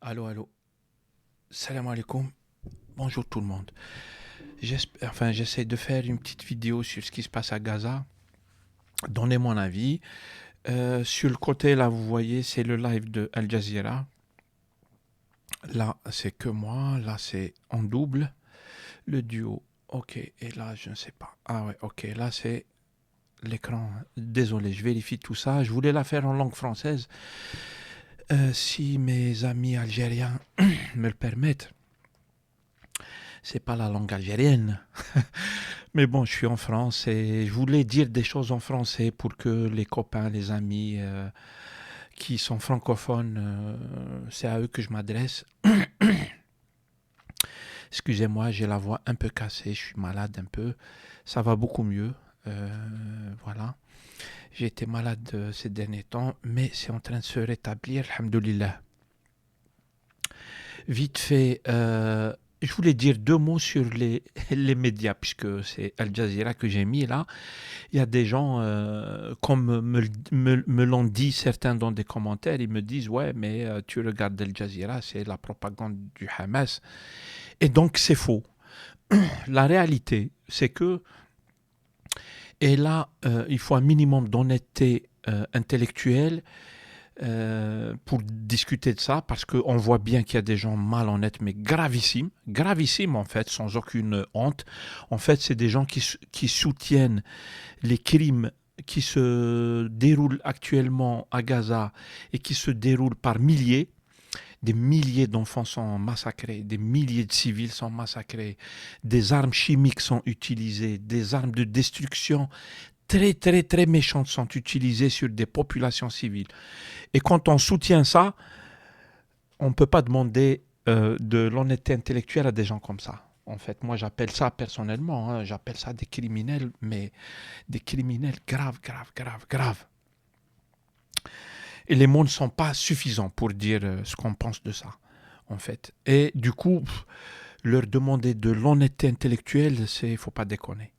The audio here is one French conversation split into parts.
Allô, allô. Salam alaikum. Bonjour tout le monde. J'essaie de faire une petite vidéo sur ce qui se passe à Gaza. Donner mon avis. Sur le côté, là, vous voyez, c'est le live de Al Jazeera. Là, c'est que moi. Là, c'est en double. Le duo. Ok. Et là, je ne sais pas. Ah ouais, ok. Là, c'est l'écran. Désolé, je vérifie tout ça. Je voulais la faire en langue française. Si mes amis algériens me le permettent. C'est pas la langue algérienne. Mais bon, je suis en France et je voulais dire des choses en français pour que les copains, les amis qui sont francophones, c'est à eux que je m'adresse. Excusez-moi, j'ai la voix un peu cassée, je suis malade un peu. Ça va beaucoup mieux. Voilà. J'ai été malade ces derniers temps, mais c'est en train de se rétablir, alhamdoulilah. Vite fait, je voulais dire deux mots sur les médias, puisque c'est Al Jazeera que j'ai mis là. Il y a des gens, comme me l'ont dit certains dans des commentaires, ils me disent ouais, mais tu regardes Al Jazeera, c'est la propagande du Hamas. Et donc c'est faux. La réalité, c'est que, et là, il faut un minimum d'honnêteté intellectuelle pour discuter de ça, parce qu'on voit bien qu'il y a des gens malhonnêtes, mais gravissimes en fait, sans aucune honte. En fait, c'est des gens qui soutiennent les crimes qui se déroulent actuellement à Gaza et qui se déroulent par milliers. Des milliers d'enfants sont massacrés, des milliers de civils sont massacrés, des armes chimiques sont utilisées, des armes de destruction très très très méchantes sont utilisées sur des populations civiles. Et quand on soutient ça, on ne peut pas demander de l'honnêteté intellectuelle à des gens comme ça. En fait, moi j'appelle ça personnellement, hein, j'appelle ça des criminels, mais des criminels graves, graves, graves, graves. Et les mots ne sont pas suffisants pour dire ce qu'on pense de ça, en fait. Et du coup, leur demander de l'honnêteté intellectuelle, il ne faut pas déconner.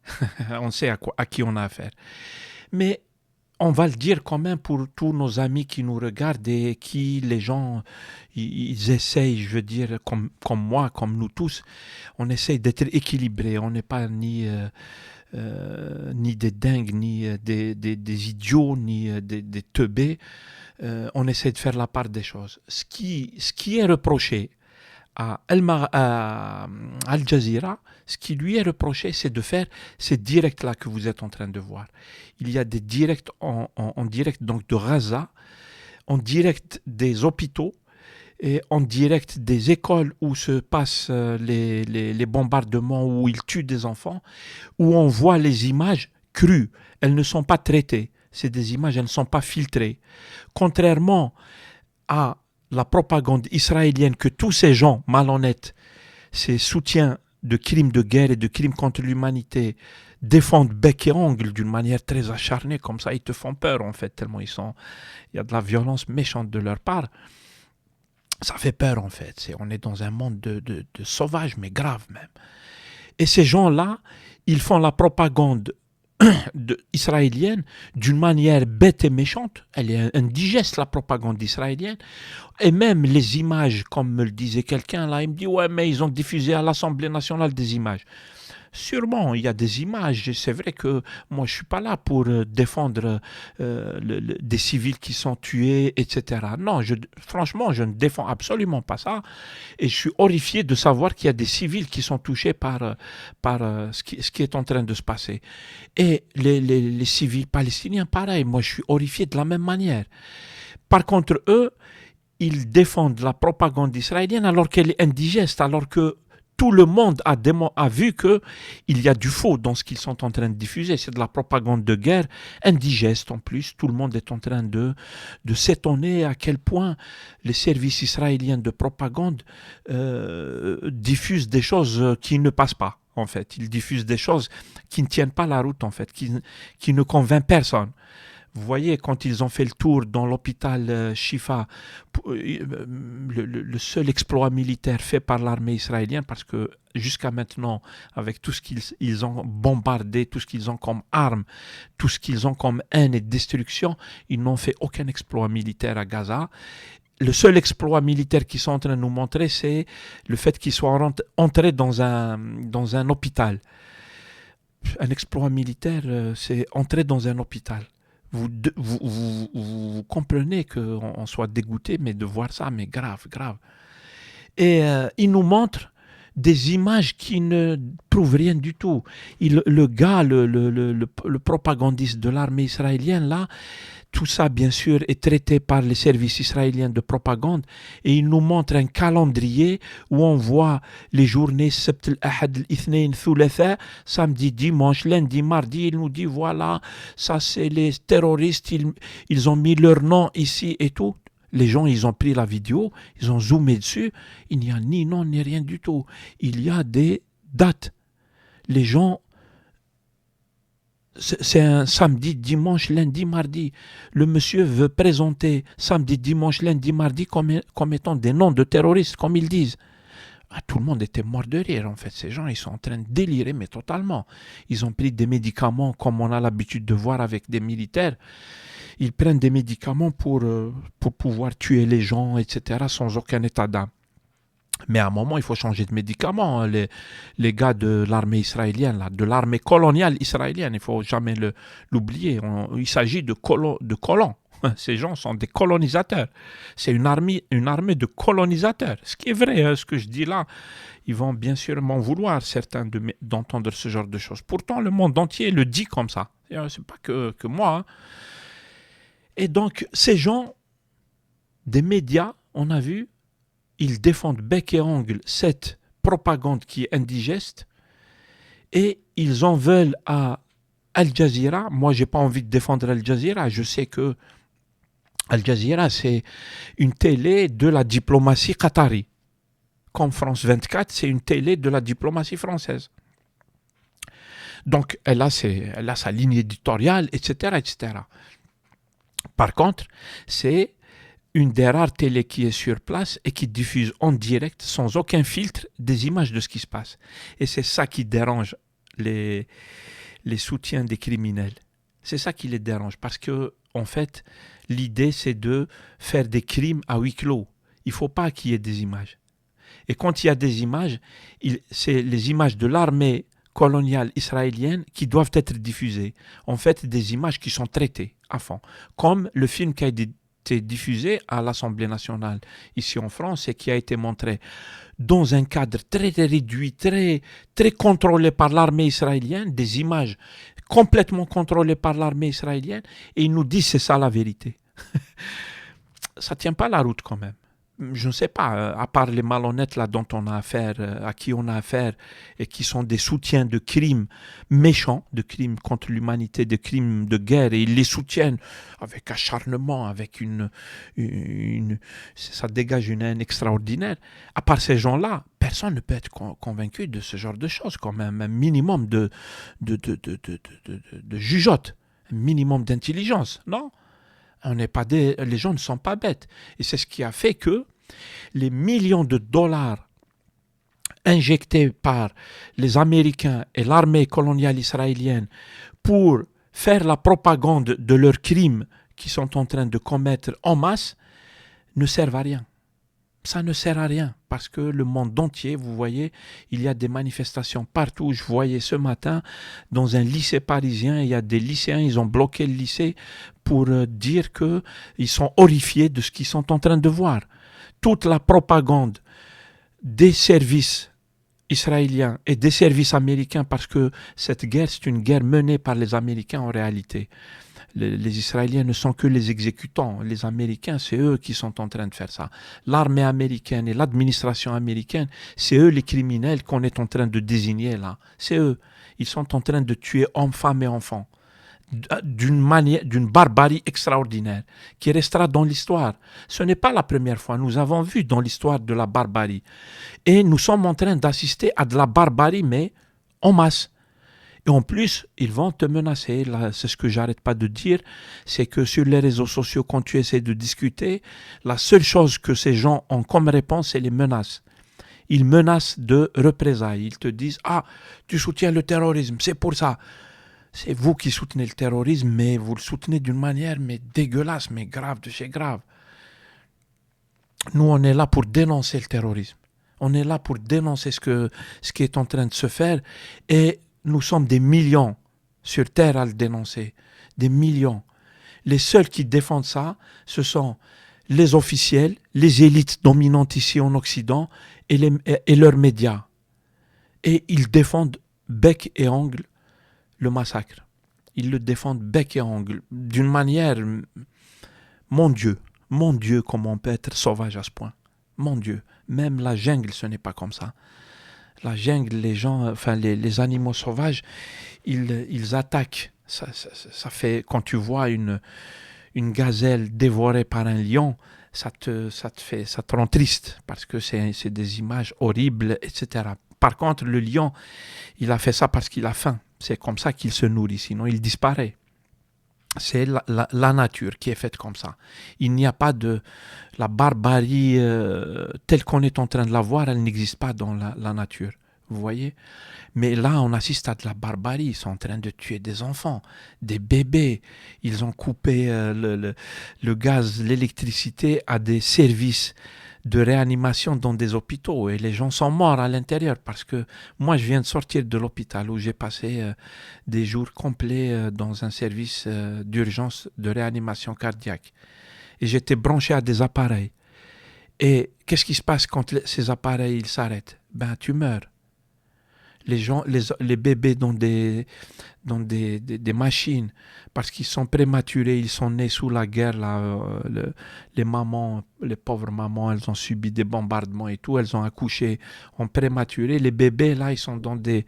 On sait à qui on a affaire. Mais on va le dire quand même pour tous nos amis qui nous regardent et qui, les gens, ils essayent, je veux dire, comme moi, comme nous tous, on essaye d'être équilibré. On n'est pas ni des dingues, ni des idiots, ni des teubés. On essaie de faire la part des choses. Ce qui est reproché à Al Jazeera, ce qui lui est reproché, c'est de faire ces directs-là que vous êtes en train de voir. Il y a des directs en direct donc de Gaza, en direct des hôpitaux et en direct des écoles où se passent les bombardements, où ils tuent des enfants, où on voit les images crues. Elles ne sont pas traitées. C'est des images, elles ne sont pas filtrées. Contrairement à la propagande israélienne que tous ces gens malhonnêtes, ces soutiens de crimes de guerre et de crimes contre l'humanité défendent bec et ongle d'une manière très acharnée, comme ça ils te font peur en fait, tellement il y a de la violence méchante de leur part. Ça fait peur en fait, on est dans un monde de sauvages, mais grave même. Et ces gens-là, ils font la propagande israélienne d'une manière bête et méchante. Elle est indigeste, la propagande israélienne. Et même les images, comme me le disait quelqu'un, là, il me dit, ouais, mais ils ont diffusé à l'Assemblée nationale des images. Sûrement, il y a des images. C'est vrai que moi, je ne suis pas là pour défendre des civils qui sont tués, etc. Non, franchement, je ne défends absolument pas ça. Et je suis horrifié de savoir qu'il y a des civils qui sont touchés par ce qui est en train de se passer. Et les civils palestiniens, pareil. Moi, je suis horrifié de la même manière. Par contre, eux, ils défendent la propagande israélienne alors qu'elle est indigeste, alors que tout le monde a vu qu'il y a du faux dans ce qu'ils sont en train de diffuser. C'est de la propagande de guerre indigeste en plus. Tout le monde est en train de s'étonner à quel point les services israéliens de propagande diffusent des choses qui ne passent pas. En fait, ils diffusent des choses qui ne tiennent pas la route, en fait, qui ne convainquent personne. Vous voyez, quand ils ont fait le tour dans l'hôpital Shifa, le seul exploit militaire fait par l'armée israélienne, parce que jusqu'à maintenant, avec tout ce qu'ils ont bombardé, tout ce qu'ils ont comme armes, tout ce qu'ils ont comme haine et destruction, ils n'ont fait aucun exploit militaire à Gaza. le seul exploit militaire qu'ils sont en train de nous montrer, c'est le fait qu'ils soient entrés dans un hôpital. Un exploit militaire, c'est entrer dans un hôpital. Vous comprenez qu'on soit dégoûté, mais de voir ça, mais grave, grave. Et il nous montre des images qui ne prouvent rien du tout. Le gars, le propagandiste de l'armée israélienne, là, tout ça, bien sûr, est traité par les services israéliens de propagande et il nous montre un calendrier où on voit les journées Sept al-Ahad, al-Ithnain, Thulatha, samedi, dimanche, lundi, mardi. Il nous dit voilà, ça c'est les terroristes, ils ont mis leur nom ici et tout. Les gens, ils ont pris la vidéo, ils ont zoomé dessus. Il n'y a ni nom ni rien du tout. Il y a des dates. Les gens, c'est un samedi, dimanche, lundi, mardi. Le monsieur veut présenter samedi, dimanche, lundi, mardi comme étant des noms de terroristes, comme ils disent. Ah, tout le monde était mort de rire, en fait. Ces gens, ils sont en train de délirer, mais totalement. Ils ont pris des médicaments, comme on a l'habitude de voir avec des militaires. Ils prennent des médicaments pour pouvoir tuer les gens, etc., sans aucun état d'âme. Mais à un moment, il faut changer de médicaments. Hein. Les gars de l'armée israélienne, là, de l'armée coloniale israélienne, il ne faut jamais l'oublier. Il s'agit de colons. Ces gens sont des colonisateurs. C'est une armée de colonisateurs. Ce qui est vrai, hein, ce que je dis là, ils vont bien sûr m'en vouloir, certains, d'entendre ce genre de choses. Pourtant, le monde entier le dit comme ça. Ce n'est pas que moi. Hein. Et donc, ces gens, des médias, on a vu, ils défendent bec et ongle cette propagande qui est indigeste et ils en veulent à Al Jazeera. Moi, je n'ai pas envie de défendre Al Jazeera. Je sais que Al Jazeera, c'est une télé de la diplomatie qatari. Comme France 24, c'est une télé de la diplomatie française. Donc, elle a sa ligne éditoriale, etc., etc. Par contre, c'est une des rares télés qui est sur place et qui diffuse en direct, sans aucun filtre, des images de ce qui se passe. Et c'est ça qui dérange les soutiens des criminels. C'est ça qui les dérange. Parce que, en fait, l'idée, c'est de faire des crimes à huis clos. Il ne faut pas qu'il y ait des images. Et quand il y a des images, c'est les images de l'armée coloniale israélienne qui doivent être diffusées. En fait, des images qui sont traitées à fond. Comme le film qui a été diffusé à l'Assemblée nationale ici en France et qui a été montré dans un cadre très réduit, très, très contrôlé par l'armée israélienne, des images complètement contrôlées par l'armée israélienne, et ils nous disent c'est ça la vérité. Ça ne tient pas la route quand même. Je ne sais pas, à part les malhonnêtes là dont on a affaire, à qui on a affaire, et qui sont des soutiens de crimes méchants, de crimes contre l'humanité, de crimes de guerre, et ils les soutiennent avec acharnement, avec ça dégage une haine extraordinaire. À part ces gens-là, personne ne peut être convaincu de ce genre de choses, quand même, un minimum de jugeote, un minimum d'intelligence, non ? Les gens ne sont pas bêtes. Et c'est ce qui a fait que les millions de dollars injectés par les Américains et l'armée coloniale israélienne pour faire la propagande de leurs crimes qu'ils sont en train de commettre en masse ne servent à rien. Ça ne sert à rien parce que le monde entier, vous voyez, il y a des manifestations partout. Je voyais ce matin dans un lycée parisien, il y a des lycéens, ils ont bloqué le lycée pour dire qu'ils sont horrifiés de ce qu'ils sont en train de voir. Toute la propagande des services israéliens et des services américains, parce que cette guerre, c'est une guerre menée par les Américains en réalité. Les Israéliens ne sont que les exécutants. Les Américains, c'est eux qui sont en train de faire ça. L'armée américaine et l'administration américaine, c'est eux les criminels qu'on est en train de désigner là. C'est eux. Ils sont en train de tuer hommes, femmes et enfants. D'une barbarie extraordinaire qui restera dans l'histoire. Ce n'est pas la première fois. Nous avons vu dans l'histoire de la barbarie. Et nous sommes en train d'assister à de la barbarie, mais en masse. Et en plus, ils vont te menacer. Là, c'est ce que j'arrête pas de dire, c'est que sur les réseaux sociaux, quand tu essaies de discuter, la seule chose que ces gens ont comme réponse, c'est les menaces. Ils menacent de représailles. Ils te disent « Ah, tu soutiens le terrorisme, c'est pour ça ». C'est vous qui soutenez le terrorisme, mais vous le soutenez d'une manière mais dégueulasse, mais grave de chez grave. Nous, on est là pour dénoncer le terrorisme. On est là pour dénoncer ce qui est en train de se faire. Et nous sommes des millions sur Terre à le dénoncer. Des millions. Les seuls qui défendent ça, ce sont les officiels, les élites dominantes ici en Occident et leurs médias. Et ils défendent bec et ongle le massacre. Ils le défendent bec et ongle d'une manière... Mon Dieu, comment on peut être sauvage à ce point. Mon Dieu, même la jungle, ce n'est pas comme ça. La jungle, les gens, enfin les animaux sauvages, ils attaquent. Ça fait, quand tu vois une gazelle dévorée par un lion, ça te rend triste parce que c'est des images horribles, etc. Par contre, le lion, il a fait ça parce qu'il a faim. C'est comme ça qu'il se nourrit, sinon il disparaît. C'est la nature qui est faite comme ça. Il n'y a pas de... La barbarie telle qu'on est en train de la voir, elle n'existe pas dans la nature. Vous voyez? Mais là, on assiste à de la barbarie. Ils sont en train de tuer des enfants, des bébés. Ils ont coupé le gaz, l'électricité à des services de réanimation dans des hôpitaux. Et les gens sont morts à l'intérieur parce que moi, je viens de sortir de l'hôpital où j'ai passé des jours complets dans un service d'urgence de réanimation cardiaque. Et j'étais branché à des appareils. Et qu'est-ce qui se passe quand ces appareils ils s'arrêtent? Ben, tu meurs. Les bébés dans des machines, parce qu'ils sont prématurés, ils sont nés sous la guerre, là, les mamans, les pauvres mamans, elles ont subi des bombardements et tout, elles ont accouché en prématuré. Les bébés, là, ils sont dans des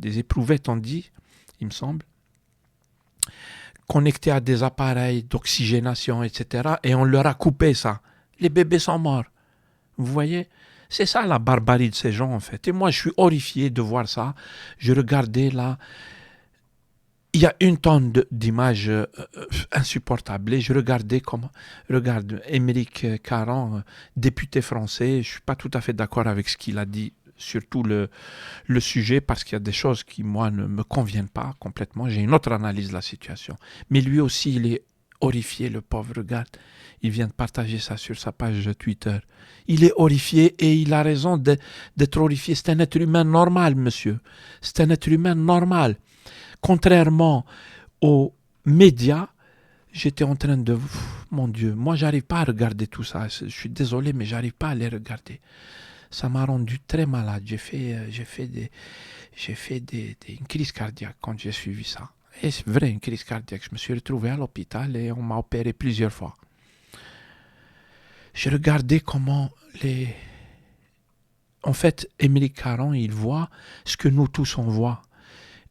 éprouvettes, on dit, il me semble, connectés à des appareils d'oxygénation, etc. Et on leur a coupé ça. Les bébés sont morts. Vous voyez? C'est ça la barbarie de ces gens en fait. Et moi je suis horrifié de voir ça. Je regardais là, il y a une tonne d'images insupportables. Et je regardais regarde Émeric Caron, député français. Je ne suis pas tout à fait d'accord avec ce qu'il a dit, surtout le sujet, parce qu'il y a des choses qui moi ne me conviennent pas complètement. J'ai une autre analyse de la situation. Mais lui aussi il est horrifié, le pauvre, regarde. Il vient de partager ça sur sa page Twitter. Il est horrifié et il a raison d'être horrifié. C'est un être humain normal, monsieur. C'est un être humain normal. Contrairement aux médias, j'étais en train de... Mon Dieu, moi, j'arrive pas à regarder tout ça. Je suis désolé, mais j'arrive pas à les regarder. Ça m'a rendu très malade. J'ai fait une crise cardiaque quand j'ai suivi ça. Et c'est vrai, une crise cardiaque. Je me suis retrouvé à l'hôpital et on m'a opéré plusieurs fois. J'ai regardé comment En fait, Émeric Caron, il voit ce que nous tous on voit.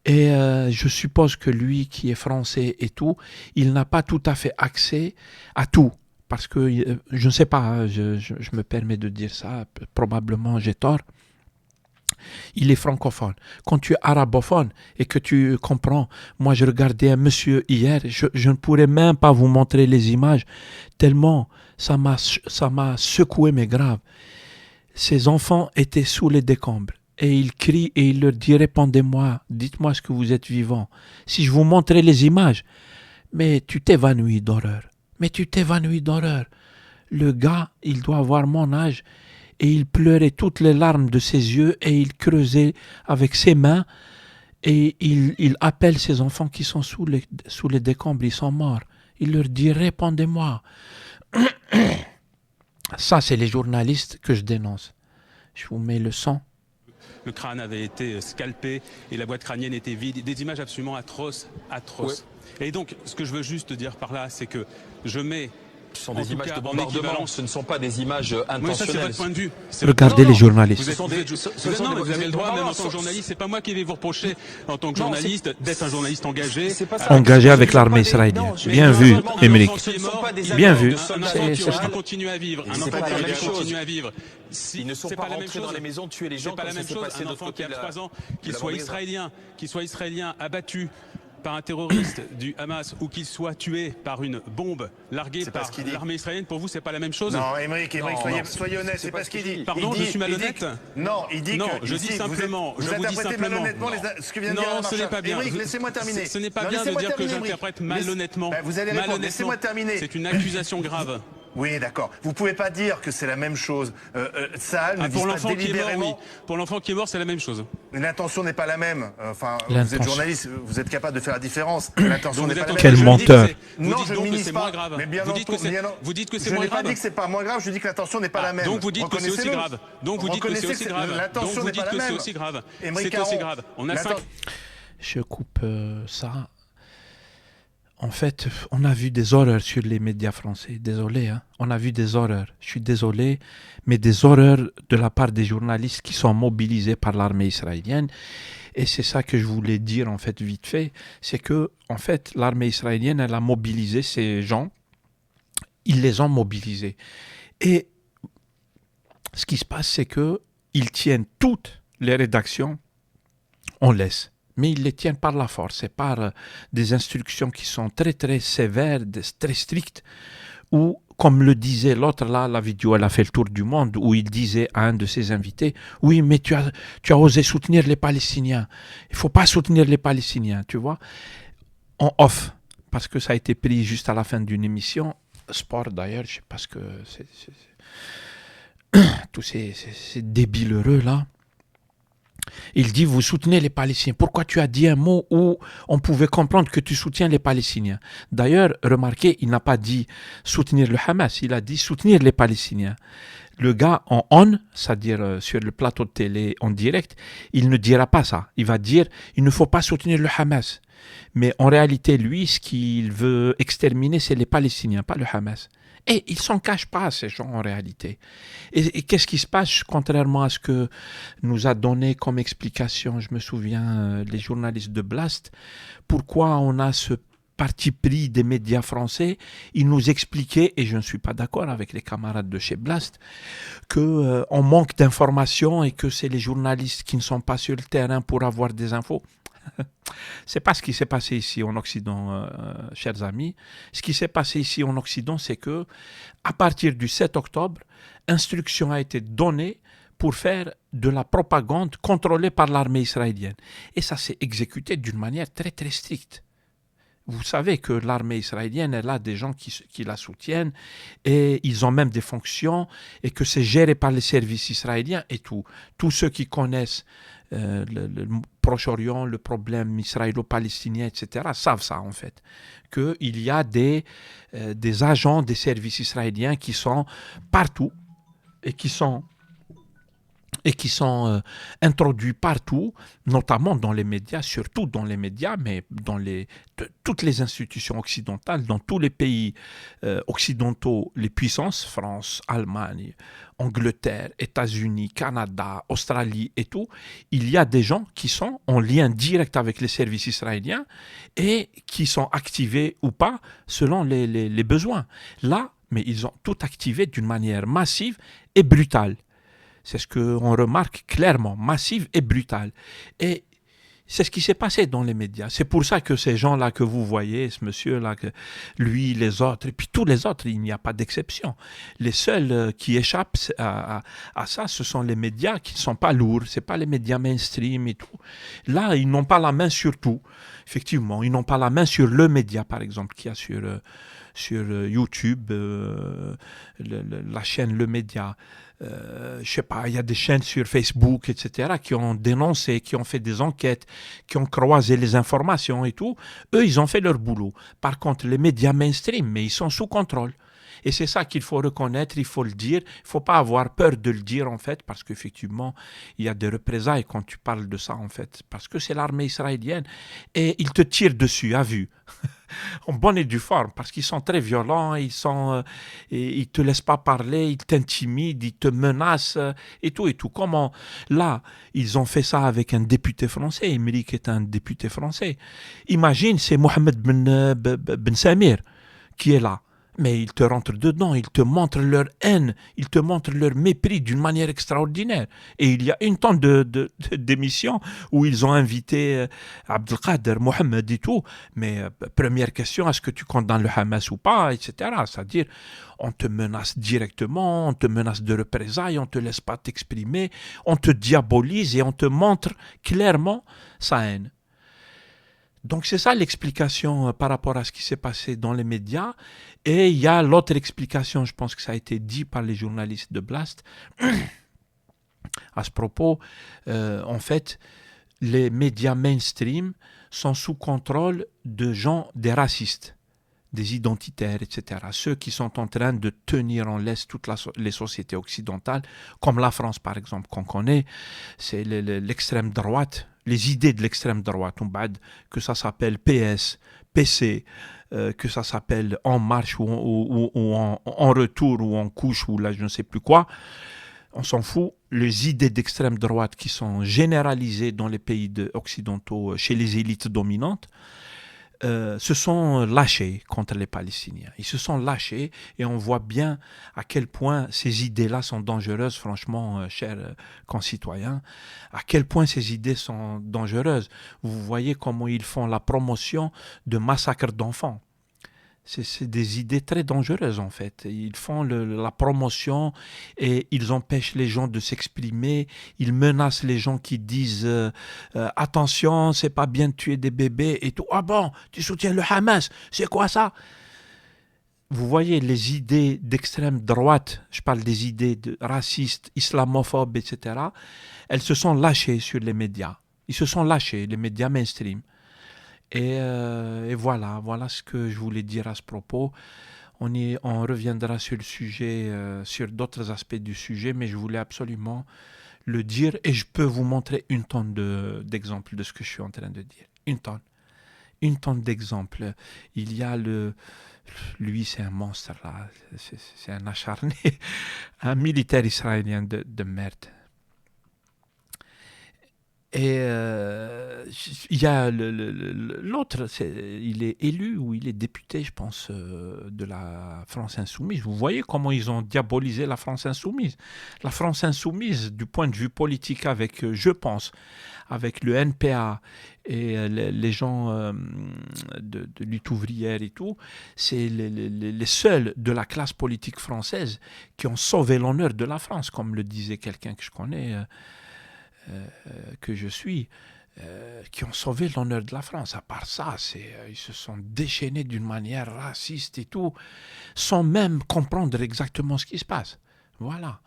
Et je suppose que lui, qui est français et tout, il n'a pas tout à fait accès à tout. Parce que, je ne sais pas, je me permets de dire ça, probablement j'ai tort. Il est francophone. Quand tu es arabophone et que tu comprends, moi je regardais un monsieur hier, je ne pourrais même pas vous montrer les images, tellement ça m'a secoué, mais grave. Ces enfants étaient sous les décombres et il crie et il leur dit: répondez-moi, dites-moi ce que vous êtes vivant. Si je vous montrais les images, mais tu t'évanouis d'horreur. Mais tu t'évanouis d'horreur. Le gars, il doit avoir mon âge et il pleurait toutes les larmes de ses yeux et il creusait avec ses mains et il appelle ses enfants qui sont sous les décombres, ils sont morts. Il leur dit: répondez-moi. Ça, c'est les journalistes que je dénonce. Je vous mets le son. Le crâne avait été scalpé et la boîte crânienne était vide. Des images absolument atroces. Ouais. Et donc, ce que je veux juste dire par là, c'est que je mets... Ce sont des images de bombardement, ce ne sont pas des images intentionnelles. Oui, ça c'est votre point de vue. Regardez les journalistes. Vous avez le droit, même en tant que journaliste. C'est pas moi qui vais vous reprocher en tant que journaliste d'être un journaliste engagé. Engagé avec l'armée israélienne. Bien vu, Émeric. Bien vu. Un enfant qui aura continué à vivre. Un enfant qui aura continué à vivre. Ils ne sont pas rentrés dans les maisons tuer les gens. C'est pas la même chose. Un enfant qui a 3 ans, qu'il soit israélien, abattu par un terroriste du Hamas ou qu'il soit tué par une bombe larguée par l'armée israélienne, pour vous, c'est pas la même chose? Non, Émeric, soyez honnête, c'est pas ce qu'il dit. Pardon, je suis malhonnête? Non, il dit que... Non, je dis simplement, vous interprétez malhonnêtement ce que vient de dire Non, ce n'est pas bien. Émeric, laissez-moi terminer. Ce n'est pas bien de dire que j'interprète malhonnêtement. Vous allez répondre, laissez-moi terminer. C'est une accusation grave. Oui, d'accord. Vous pouvez pas dire que c'est la même chose. Ça ne vise pas délibérément... Oui. Pour l'enfant qui est mort, c'est la même chose. L'intention n'est pas la même. Enfin, vous êtes journaliste, vous êtes capable de faire la différence. L'intention n'est pas la même. Quel menteur. Non, je ne minimise pas. moins grave. Mais bien vous dites que c'est moins grave. Je n'ai pas dit que c'est pas moins grave, je dis que l'intention n'est pas la même. Donc vous dites que c'est aussi grave. Donc vous dites que c'est aussi grave. L'intention n'est pas la même. C'est aussi grave. C'est aussi grave. On a 5... Je coupe ça. En fait, on a vu des horreurs sur les médias français. Désolé, hein. On a vu des horreurs. Je suis désolé, mais des horreurs de la part des journalistes qui sont mobilisés par l'armée israélienne. Et c'est ça que je voulais dire, en fait, vite fait. C'est que, en fait, l'armée israélienne, elle a mobilisé ces gens. Ils les ont mobilisés. Et ce qui se passe, c'est qu'ils tiennent toutes les rédactions en laisse. Mais ils les tiennent par la force et par des instructions qui sont très très sévères, très strictes, où, comme le disait l'autre là, la vidéo elle a fait le tour du monde, où il disait à un de ses invités, oui mais tu as osé soutenir les Palestiniens, il ne faut pas soutenir les Palestiniens, tu vois, en off, parce que ça a été pris juste à la fin d'une émission, sport d'ailleurs, je sais pas ce que tous ces débiles heureux là. Il dit, vous soutenez les Palestiniens. Pourquoi tu as dit un mot où on pouvait comprendre que tu soutiens les Palestiniens? D'ailleurs, remarquez, il n'a pas dit soutenir le Hamas, il a dit soutenir les Palestiniens. Le gars en on, c'est-à-dire sur le plateau de télé en direct, il ne dira pas ça. Il va dire, il ne faut pas soutenir le Hamas. Mais en réalité, lui, ce qu'il veut exterminer, c'est les Palestiniens, pas le Hamas. Et ils ne s'en cachent pas, ces gens, en réalité. Et qu'est-ce qui se passe, contrairement à ce que nous a donné comme explication, je me souviens, les journalistes de Blast, pourquoi on a ce parti pris des médias français? Ils nous expliquaient, et je ne suis pas d'accord avec les camarades de chez Blast, qu'on manque d'informations et que c'est les journalistes qui ne sont pas sur le terrain pour avoir des infos. C'est pas ce qui s'est passé ici en Occident, chers amis. Ce qui s'est passé ici en Occident, c'est que à partir du 7 octobre, instruction a été donnée pour faire de la propagande contrôlée par l'armée israélienne. Et ça s'est exécuté d'une manière très très stricte. Vous savez que l'armée israélienne, elle a des gens qui la soutiennent et ils ont même des fonctions et que c'est géré par les services israéliens et tout. Tous ceux qui connaissent le Proche-Orient, le problème israélo-palestinien, etc., savent ça en fait. Qu'il y a des agents des services israéliens qui sont partout et qui sont introduits partout, notamment dans les médias, surtout dans les médias, mais dans toutes les institutions occidentales, dans tous les pays occidentaux, les puissances, France, Allemagne, Angleterre, États-Unis, Canada, Australie et tout, il y a des gens qui sont en lien direct avec les services israéliens et qui sont activés ou pas selon les besoins. Là, mais ils ont tout activé d'une manière massive et brutale. C'est ce qu'on remarque clairement, massive et brutale. Et c'est ce qui s'est passé dans les médias. C'est pour ça que ces gens-là que vous voyez, ce monsieur-là, lui, les autres, et puis tous les autres, il n'y a pas d'exception. Les seuls qui échappent à ça, ce sont les médias qui ne sont pas lourds, ce n'est pas les médias mainstream et tout. Là, ils n'ont pas la main sur tout. Effectivement, ils n'ont pas la main sur le média, par exemple, qu'il y a sur YouTube, la chaîne Le Média. Je sais pas, il y a des chaînes sur Facebook, etc., qui ont dénoncé, qui ont fait des enquêtes, qui ont croisé les informations et tout. Eux, ils ont fait leur boulot. Par contre, les médias mainstream, mais ils sont sous contrôle. Et c'est ça qu'il faut reconnaître, il faut le dire. Il ne faut pas avoir peur de le dire, en fait, parce qu'effectivement, il y a des représailles quand tu parles de ça, en fait. Parce que c'est l'armée israélienne. Et ils te tirent dessus, à vue. En bonne et due forme, parce qu'ils sont très violents, ils te laissent pas parler, ils t'intimident, ils te menacent et tout et tout. Comment là, ils ont fait ça avec un député français. Emeric est un député français. Imagine, c'est Mohamed Ben Samir qui est là. Mais ils te rentrent dedans, ils te montrent leur haine, ils te montrent leur mépris d'une manière extraordinaire. Et il y a une tonne d'émissions où ils ont invité Abdelkader, Mohamed et tout. Mais première question, est-ce que tu condamnes le Hamas ou pas, etc. C'est-à-dire, on te menace directement, on te menace de représailles, on ne te laisse pas t'exprimer, on te diabolise et on te montre clairement sa haine. Donc c'est ça l'explication par rapport à ce qui s'est passé dans les médias. Et il y a l'autre explication, je pense que ça a été dit par les journalistes de Blast. À ce propos, en fait, les médias mainstream sont sous contrôle de gens, des racistes, des identitaires, etc. Ceux qui sont en train de tenir en laisse toutes les sociétés occidentales, comme la France par exemple, qu'on connaît, c'est l'extrême droite, les idées de l'extrême droite, que ça s'appelle PS, PC, que ça s'appelle En Marche ou en Retour ou En Couche ou là je ne sais plus quoi. On s'en fout. Les idées d'extrême droite qui sont généralisées dans les pays occidentaux chez les élites dominantes se sont lâchés contre les Palestiniens. Ils se sont lâchés et on voit bien à quel point ces idées-là sont dangereuses, franchement, chers concitoyens, à quel point ces idées sont dangereuses. Vous voyez comment ils font la promotion de massacres d'enfants. C'est des idées très dangereuses en fait. Ils font la promotion et ils empêchent les gens de s'exprimer. Ils menacent les gens qui disent attention, c'est pas bien de tuer des bébés et tout. Ah bon, tu soutiens le Hamas, c'est quoi ça? Vous voyez les idées d'extrême droite, je parle des idées racistes, islamophobes, etc. Elles se sont lâchées sur les médias. Ils se sont lâchés, les médias mainstream. Et voilà ce que je voulais dire à ce propos. On reviendra sur le sujet, sur d'autres aspects du sujet, mais je voulais absolument le dire et je peux vous montrer une tonne d'exemples de ce que je suis en train de dire. Une tonne d'exemples. Il y a lui c'est un monstre là, c'est un acharné, un militaire israélien de merde. Et il y a l'autre, il est élu ou il est député, je pense, de la France Insoumise. Vous voyez comment ils ont diabolisé la France Insoumise. La France Insoumise, du point de vue politique, je pense, avec le NPA et les gens de lutte ouvrière et tout, c'est les seuls de la classe politique française qui ont sauvé l'honneur de la France, comme le disait quelqu'un que je connais. Que je suis, qui ont sauvé l'honneur de la France. À part ça, ils se sont déchaînés d'une manière raciste et tout, sans même comprendre exactement ce qui se passe. Voilà.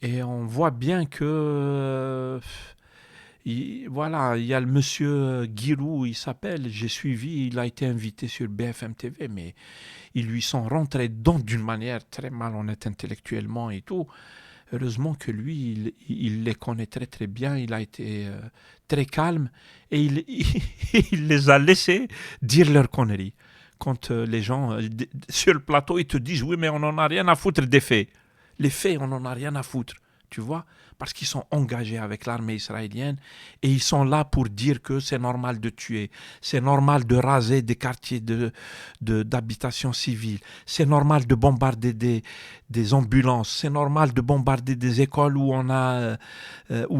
Et on voit bien que... voilà, il y a le monsieur Giroud, il s'appelle, j'ai suivi, il a été invité sur BFM TV, mais ils lui sont rentrés dedans d'une manière très malhonnête intellectuellement et tout. Heureusement que lui, il les connaît très très bien, il a été très calme et il les a laissés dire leurs conneries. Quand les gens, sur le plateau, ils te disent « Oui, mais on n'en a rien à foutre des faits. » Les faits, on n'en a rien à foutre, tu vois, parce qu'ils sont engagés avec l'armée israélienne et ils sont là pour dire que c'est normal de tuer, c'est normal de raser des quartiers d'habitation civile, c'est normal de bombarder des ambulances, c'est normal de bombarder des écoles où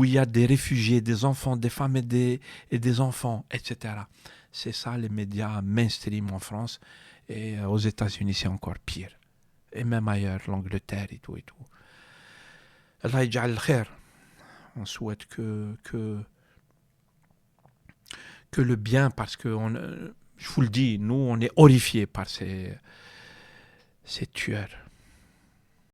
il y a des réfugiés, des enfants, des femmes et des enfants, etc. C'est ça les médias mainstream en France et aux États-Unis c'est encore pire. Et même ailleurs, l'Angleterre et tout et tout. Allah yaj'al al-khair. On souhaite que le bien, parce que je vous le dis, nous on est horrifiés par ces tueurs.